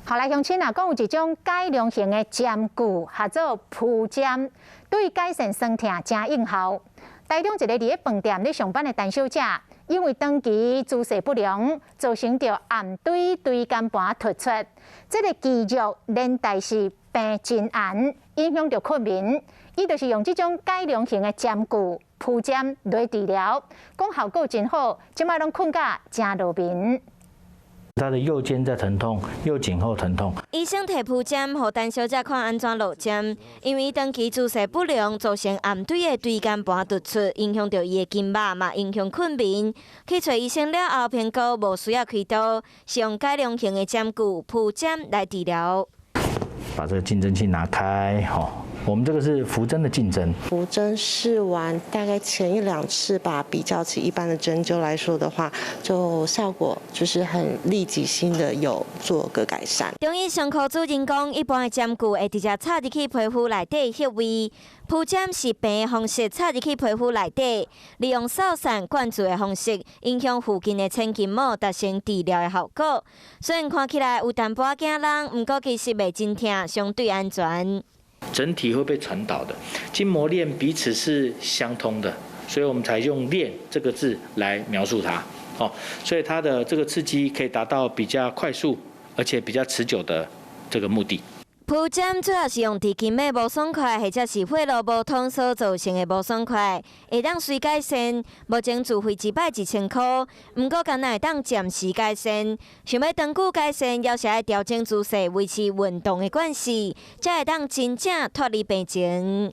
后来乡亲啊，讲有一种改良型的针具，叫做蒲针，对改善酸痛真有效。台中一个伫饭店咧上班的陈小姐，因为长期姿势不良，造成着暗堆椎间盘突出，这个肌肉连带是病真暗，影响着困眠。伊就是用这种改良型的针具蒲针来治疗，讲效果真好，即摆拢困甲真落眠。 他的右肩在疼痛，右颈后疼痛。医生提蒲针，让陈小姐看安怎落针，因为长期姿势不良，造成暗堆的椎间盘突出，影响到伊的筋肉，嘛影响困眠。去找医生了后，评估无需要开刀，是用改良型的针具蒲针来治疗。把这个竞争器拿开，我们这个是浮针的竞争。浮针试完大概前1-2次吧，比较起一般的针灸来说的话，就效果就是很立即性的有做个改善。中医伤科主任讲，一般的针具会直接插入去皮肤内底穴位，蒲针是平的方式插入去皮肤内底，利用扫散灌注的方式，影响附近的前筋膜，达成治疗的效果。虽然看起来有淡薄惊人，不过其实袂真痛，相对安全。 整体会被传导的，筋膜链彼此是相通的，所以我们才用“链”这个字来描述它。所以它的这个刺激可以达到比较快速而且比较持久的这个目的。 蒲针主要是用伫筋的无爽快，或者是血路无通所造成的无爽快，会当随改善。目前自费1摆1000块，不过敢若会当暂时改善。想要长久改善，要是爱调整姿势，维持运动的关系，才会当真正脱离病情。